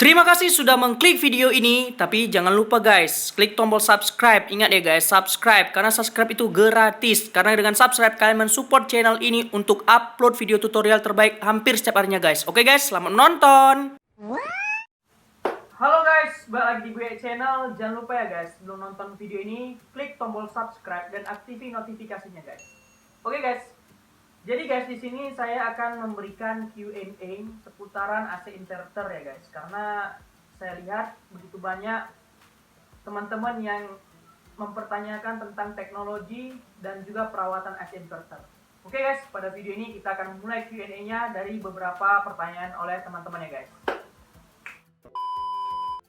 Terima kasih sudah mengklik video ini, tapi jangan lupa guys, klik tombol subscribe. Ingat ya guys, subscribe, karena subscribe itu gratis. Karena dengan subscribe kalian mensupport channel ini untuk upload video tutorial terbaik hampir setiap harinya guys. Oke guys, selamat menonton. Halo guys, balik lagi di gue channel. Jangan lupa ya guys, sebelum nonton video ini, klik tombol subscribe dan aktifin notifikasinya guys. Oke guys. Jadi guys, di sini saya akan memberikan Q&A seputaran AC inverter ya guys, karena saya lihat begitu banyak teman-teman yang mempertanyakan tentang teknologi dan juga perawatan AC inverter. Oke guys, pada video ini kita akan mulai Q&A-nya dari beberapa pertanyaan oleh teman-teman ya guys.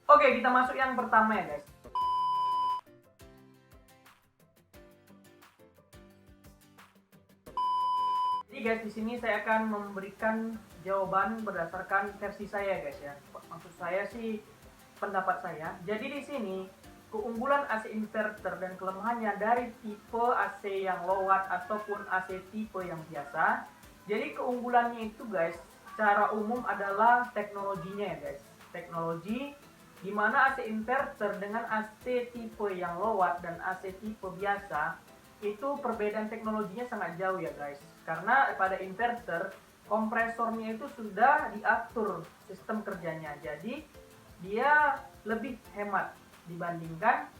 Oke, kita masuk yang pertama ya guys. Jadi guys, di sini saya akan memberikan jawaban berdasarkan versi saya guys ya. Maksud saya sih pendapat saya. Jadi di sini keunggulan AC inverter dan kelemahannya dari tipe AC yang low watt ataupun AC tipe yang biasa. Jadi keunggulannya itu guys, secara umum adalah teknologinya ya guys. Teknologi di mana AC inverter dengan AC tipe yang low watt dan AC tipe biasa itu perbedaan teknologinya sangat jauh ya guys. Karena pada inverter kompresornya itu sudah diatur sistem kerjanya, jadi dia lebih hemat dibandingkan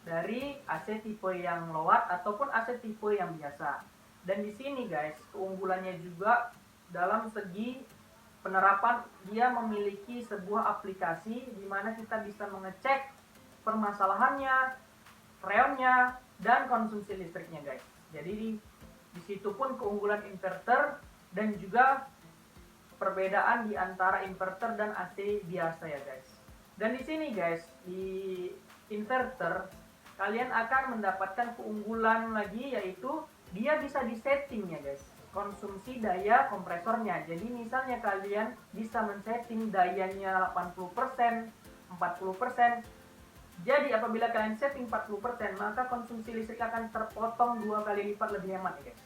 dari AC tipe yang low watt ataupun AC tipe yang biasa. Dan di sini guys, keunggulannya juga dalam segi penerapan, dia memiliki sebuah aplikasi di mana kita bisa mengecek permasalahannya, freonnya, dan konsumsi listriknya guys. Jadi di situ pun keunggulan inverter dan juga perbedaan di antara inverter dan AC biasa ya guys. Dan di sini guys, di inverter kalian akan mendapatkan keunggulan lagi, yaitu dia bisa disetting ya guys, konsumsi daya kompresornya. Jadi misalnya kalian bisa men-setting dayanya 80%, 40%. Jadi apabila kalian setting 40%, maka konsumsi listrik akan terpotong 2 kali lipat lebih hemat ya guys.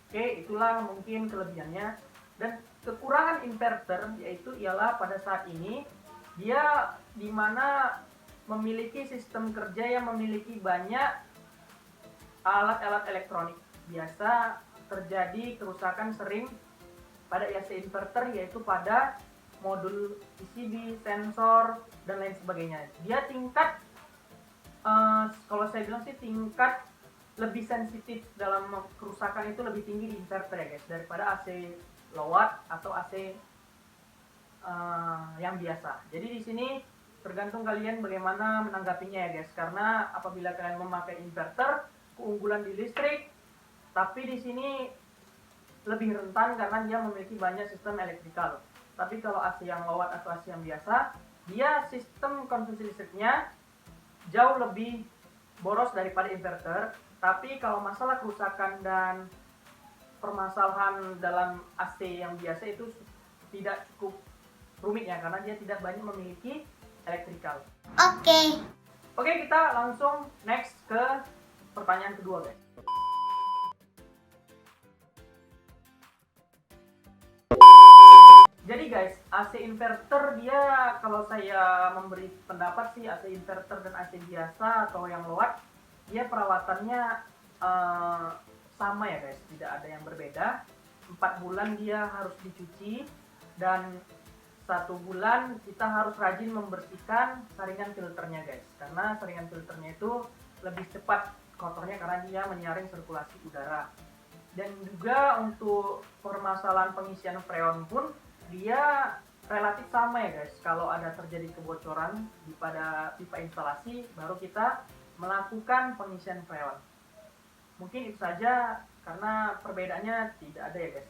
Oke, itulah mungkin kelebihannya. Dan kekurangan inverter yaitu ialah pada saat ini dia dimana memiliki sistem kerja yang memiliki banyak alat-alat elektronik. Biasa terjadi kerusakan sering pada AC inverter, yaitu pada modul PCB, sensor, dan lain sebagainya. Dia tingkat, kalau saya bilang sih tingkat lebih sensitif dalam kerusakan itu lebih tinggi di inverter ya guys, daripada AC low watt atau AC yang biasa. Jadi di sini tergantung kalian bagaimana menanggapinya ya guys, karena apabila kalian memakai inverter, keunggulan di listrik, tapi di sini lebih rentan karena dia memiliki banyak sistem elektrikal. Tapi kalau AC yang low watt atau AC yang biasa, dia sistem konsumsi listriknya jauh lebih boros daripada inverter. Tapi kalau masalah kerusakan dan permasalahan dalam AC yang biasa itu tidak cukup rumit ya, karena dia tidak banyak memiliki elektrikal. Oke, kita langsung next ke pertanyaan kedua guys. Jadi guys, AC inverter dia, kalau saya memberi pendapat sih, AC inverter dan AC biasa atau yang low watt, dia perawatannya sama ya guys, tidak ada yang berbeda. 4 bulan dia harus dicuci, dan 1 bulan kita harus rajin membersihkan saringan filternya guys, karena saringan filternya itu lebih cepat kotornya karena dia menyaring sirkulasi udara. Dan juga untuk permasalahan pengisian freon pun dia relatif sama ya guys. Kalau ada terjadi kebocoran pada pipa instalasi, baru kita melakukan pengisian freon. Mungkin itu saja, karena perbedaannya tidak ada ya guys.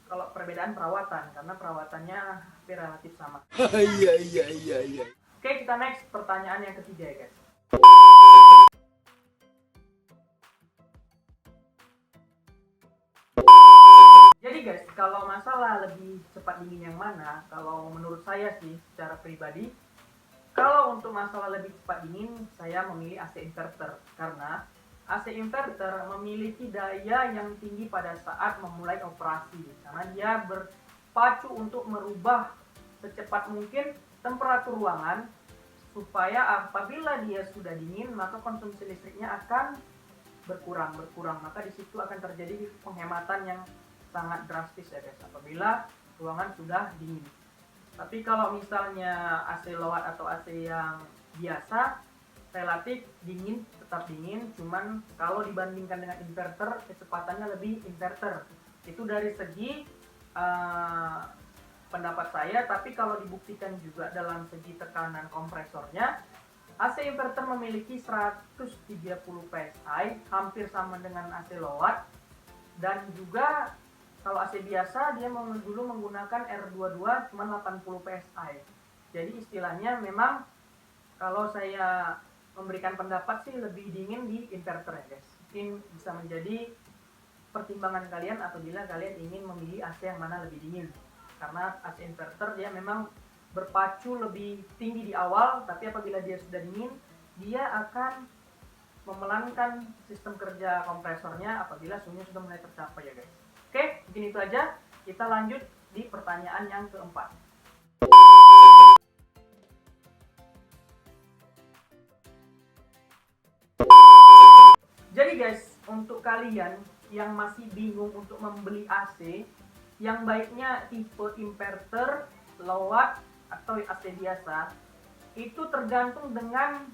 Kalau perbedaan perawatan, karena perawatannya hampir relatif sama. Iya. Oke, kita next pertanyaan yang ketiga ya guys. Jadi guys, kalau masalah lebih cepat dingin yang mana, kalau menurut saya sih secara pribadi, kalau untuk masalah lebih cepat dingin, saya memilih AC inverter. Karena AC inverter memiliki daya yang tinggi pada saat memulai operasi, karena dia berpacu untuk merubah secepat mungkin temperatur ruangan supaya apabila dia sudah dingin maka konsumsi listriknya akan berkurang. Maka di situ akan terjadi penghematan yang sangat drastis ya guys apabila ruangan sudah dingin. Tapi kalau misalnya AC low watt atau AC yang biasa relatif dingin, tetap dingin, cuman kalau dibandingkan dengan inverter kecepatannya lebih inverter. Itu dari segi pendapat saya, tapi kalau dibuktikan juga dalam segi tekanan kompresornya, AC inverter memiliki 130 PSI, hampir sama dengan AC low watt, dan juga kalau AC biasa dia dulu menggunakan R22 cuma 80 PSI. Jadi istilahnya memang kalau saya memberikan pendapat sih lebih dingin di inverter ya guys. Mungkin bisa menjadi pertimbangan kalian apabila kalian ingin memilih AC yang mana lebih dingin. Karena AC inverter dia memang berpacu lebih tinggi di awal, tapi apabila dia sudah dingin, dia akan memelankan sistem kerja kompresornya apabila suhunya sudah mulai tercapai ya guys. Oke, mungkin itu aja. Kita lanjut di pertanyaan yang keempat. Jadi guys, untuk kalian yang masih bingung untuk membeli AC, yang baiknya tipe inverter, low watt, atau AC biasa, itu tergantung dengan,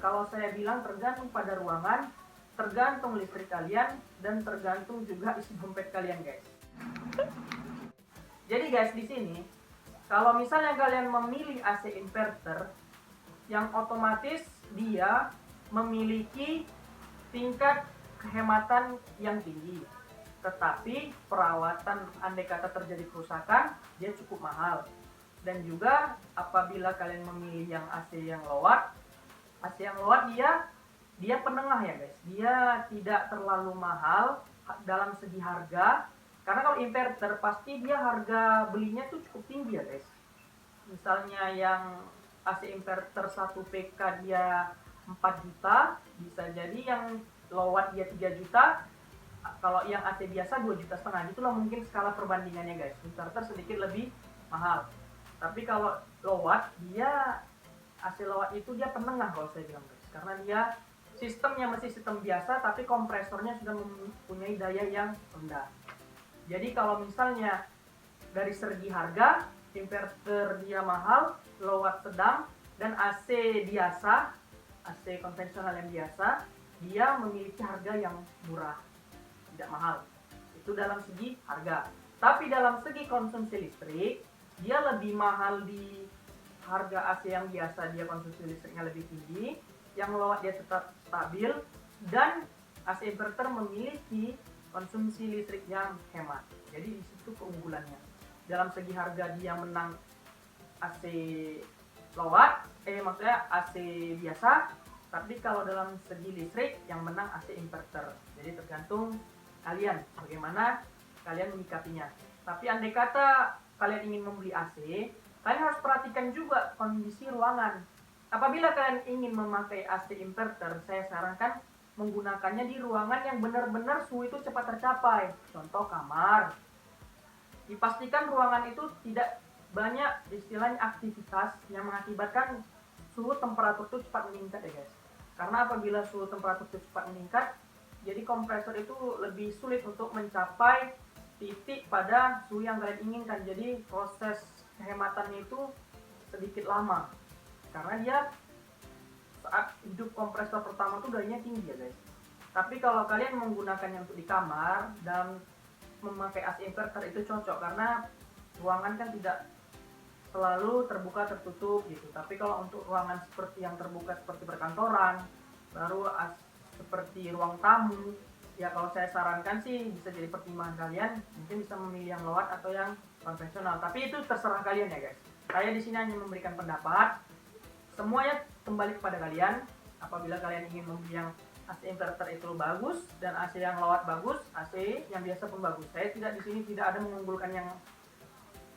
kalau saya bilang tergantung pada ruangan, tergantung listrik kalian, dan tergantung juga isi dompet kalian guys. Jadi guys di sini, kalau misalnya kalian memilih AC inverter, yang otomatis dia memiliki tingkat kehematan yang tinggi, tetapi perawatan andai kata terjadi kerusakan dia cukup mahal. Dan juga apabila kalian memilih yang AC yang low watt, AC yang low watt dia penengah ya guys, dia tidak terlalu mahal dalam segi harga, karena kalau inverter pasti dia harga belinya tuh cukup tinggi ya guys. Misalnya yang AC inverter 1 PK dia 4 juta, bisa jadi yang low watt dia 3 juta, kalau yang AC biasa 2,5 juta. Itulah mungkin skala perbandingannya guys. Inverter sedikit lebih mahal, tapi kalau low watt dia AC low watt itu dia penengah kalau saya bilang guys, karena dia sistemnya masih sistem biasa tapi kompresornya sudah mempunyai daya yang rendah. Jadi kalau misalnya dari segi harga inverter dia mahal, low watt sedang, dan AC biasa, AC konvensional yang biasa, dia memiliki harga yang murah, tidak mahal. Itu dalam segi harga. Tapi dalam segi konsumsi listrik, dia lebih mahal di harga AC yang biasa, dia konsumsi listriknya lebih tinggi, yang low watt dia tetap stabil, dan AC inverter memiliki konsumsi listrik yang hemat. Jadi di situ keunggulannya. Dalam segi harga dia menang AC low watt, maksudnya AC biasa, tapi kalau dalam segi listrik yang menang AC inverter. Jadi tergantung kalian bagaimana kalian menyikapinya. Tapi andai kata kalian ingin membeli AC, kalian harus perhatikan juga kondisi ruangan. Apabila kalian ingin memakai AC inverter, saya sarankan menggunakannya di ruangan yang benar-benar suhu itu cepat tercapai. Contoh kamar. Dipastikan ruangan itu tidak banyak istilahnya aktivitas yang mengakibatkan suhu temperatur itu cepat meningkat ya guys. Karena apabila suhu temperatur itu cepat meningkat, jadi kompresor itu lebih sulit untuk mencapai titik pada suhu yang kalian inginkan. Jadi proses kehematannya itu sedikit lama, karena dia saat hidup kompresor pertama tuh dayanya tinggi ya guys. Tapi kalau kalian menggunakannya untuk di kamar dan memakai AC inverter itu cocok, karena ruangan kan tidak selalu terbuka tertutup gitu. Tapi kalau untuk ruangan seperti yang terbuka seperti perkantoran, baru seperti ruang tamu, ya kalau saya sarankan sih bisa jadi pertimbangan kalian, mungkin bisa memilih yang low watt atau yang konvensional. Tapi itu terserah kalian ya guys. Saya di sini hanya memberikan pendapat. Semuanya kembali kepada kalian. Apabila kalian ingin membeli yang AC inverter itu bagus dan AC yang low watt bagus, AC yang biasa pun bagus. Saya tidak di sini tidak ada mengunggulkan yang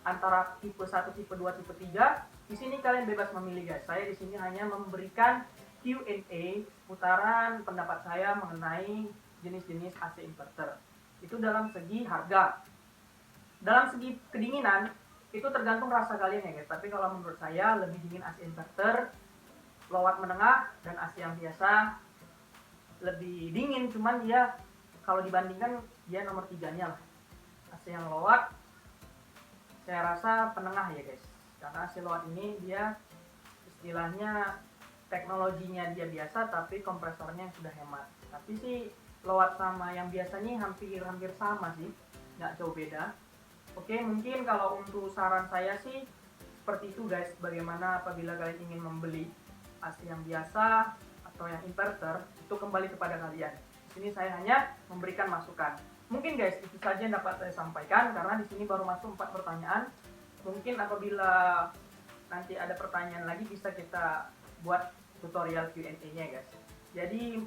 antara tipe 1, tipe 2, tipe 3. Di sini kalian bebas memilih guys. Saya di sini hanya memberikan Q&A putaran pendapat saya mengenai jenis-jenis AC inverter. Itu dalam segi harga. Dalam segi kedinginan, itu tergantung rasa kalian ya guys. Tapi kalau menurut saya lebih dingin AC inverter, low watt menengah dan AC yang biasa lebih dingin, cuman dia kalau dibandingkan dia nomor 3-nya lah. AC yang low watt saya rasa penengah ya guys, karena AC low watt ini dia istilahnya teknologinya dia biasa tapi kompresornya sudah hemat. Tapi sih low watt sama yang biasanya hampir sama sih, nggak jauh beda. Oke, mungkin kalau untuk saran saya sih seperti itu guys. Bagaimana apabila kalian ingin membeli AC yang biasa atau yang inverter, itu kembali kepada kalian. Di sini saya hanya memberikan masukan. Mungkin guys itu saja yang dapat saya sampaikan, karena di sini baru masuk 4 pertanyaan. Mungkin apabila nanti ada pertanyaan lagi bisa kita buat tutorial Q&A-nya guys. Jadi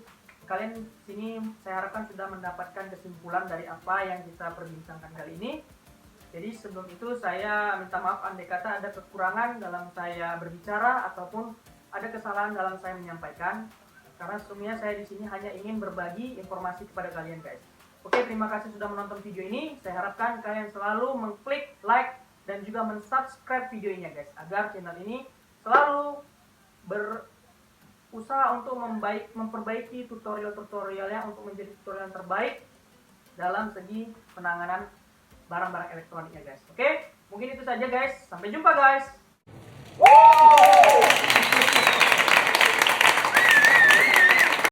kalian sini saya harapkan sudah mendapatkan kesimpulan dari apa yang kita perbincangkan kali ini. Jadi sebelum itu saya minta maaf andai kata ada kekurangan dalam saya berbicara ataupun ada kesalahan dalam saya menyampaikan, karena sesungguhnya saya di sini hanya ingin berbagi informasi kepada kalian guys. Oke, terima kasih sudah menonton video ini. Saya harapkan kalian selalu mengklik like dan juga mensubscribe videonya guys, agar channel ini selalu berusaha untuk memperbaiki tutorial-tutorialnya untuk menjadi tutorial yang terbaik dalam segi penanganan barang-barang elektroniknya guys. Oke, mungkin itu saja guys. Sampai jumpa guys.